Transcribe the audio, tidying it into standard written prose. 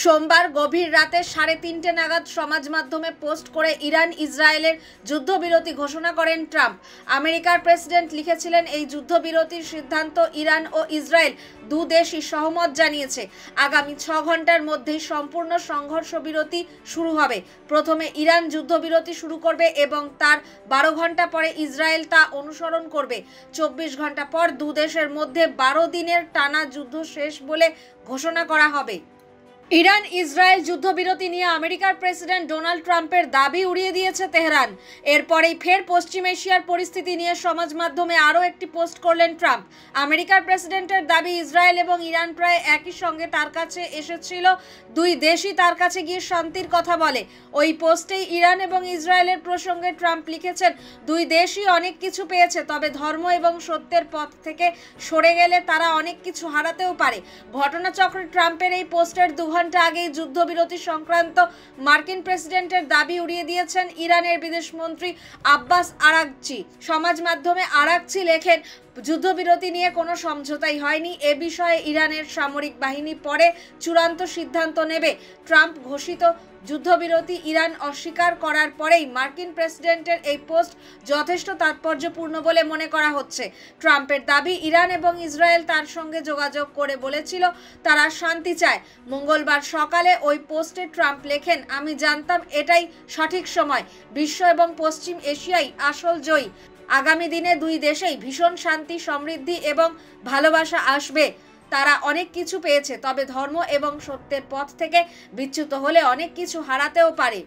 সোমবার গভীর রাতে 3:30 নাগাদ সমাজ মাধ্যমে পোস্ট করে ইরান ইসরায়েলের যুদ্ধবিরতি ঘোষণা করেন ট্রাম্প। আমেরিকার প্রেসিডেন্ট লিখেছিলেন, এই যুদ্ধবিরতির সিদ্ধান্ত ইরান ও ইসরায়েল দু দেশই সহমত জানিয়েছে। আগামী 6 ঘন্টার মধ্যেই সম্পূর্ণ সংঘর্ষ বিরতি শুরু হবে। প্রথমে ইরান যুদ্ধবিরতি শুরু করবে এবং তার 12 ঘন্টা পরে ইসরায়েল তা অনুসরণ করবে। 24 ঘন্টা পর দু দেশের মধ্যে 12 দিনের টানা যুদ্ধ শেষ বলে ঘোষণা করা হবে। ইরান ইসরায়েল যুদ্ধবিরতি নিয়ে আমেরিকার প্রেসিডেন্ট ডোনাল্ড ট্রাম্পের দাবি উড়িয়ে দিয়েছে তেহরান। এরপরেই ফের পশ্চিম এশিয়ার পরিস্থিতি নিয়ে সমাজ মাধ্যমে আরও একটি পোস্ট করলেন ট্রাম্প। আমেরিকার প্রেসিডেন্টের দাবি, ইসরায়েল এবং ইরান প্রায় একই সঙ্গে তার কাছে এসেছিল, দুই দেশই তার কাছে গিয়ে শান্তির কথা বলে। ওই পোস্টেই ইরান এবং ইসরায়েলের প্রসঙ্গে ট্রাম্প লিখেছেন, দুই দেশই অনেক কিছু পেয়েছে, তবে ধর্ম এবং সত্যের পথ থেকে সরে গেলে তারা অনেক কিছু হারাতেও পারে। ঘটনাচক্রে ট্রাম্পের এই পোস্টের 2 ঘন্টা আগেই যুদ্ধবিরতি সংক্রান্ত মার্কিন প্রেসিডেন্টের দাবি উড়িয়ে দিয়েছেন ইরানের বিদেশমন্ত্রী আব্বাস আরাগচি। সমাজ মাধ্যমে আরাগচি লেখেন, যুদ্ধবিরতি নিয়ে কোনো সমঝোতাই হয়নি। এ বিষয়ে ইরানের সামরিক বাহিনী পরে চূড়ান্ত সিদ্ধান্ত নেবে। ট্রাম্প ঘোষিত যুদ্ধবিরতি ইরান অস্বীকার করার পরেই মার্কিন প্রেসিডেন্টের এই পোস্ট যথেষ্ট তাৎপর্যপূর্ণ বলে মনে করা হচ্ছে। ট্রাম্পের দাবি, ইরান এবং ইসরায়েল তার সঙ্গে যোগাযোগ করে বলেছিল তারা শান্তি চায়। মঙ্গলবার সকালে ওই পোস্টে ট্রাম্প লেখেন, আমি জানতাম এটাই সঠিক সময়। বিশ্ব এবং পশ্চিম এশিয়াই আসল জয়ী। আগামী দিনে দুই দেশেই ভীষণ শান্তি, সমৃদ্ধি এবং ভালোবাসা আসবে। তারা অনেক কিছু পেয়েছে, তবে ধর্ম এবং সত্যের পথ থেকে বিচ্যুত হলে অনেক কিছু হারাতেও পারে।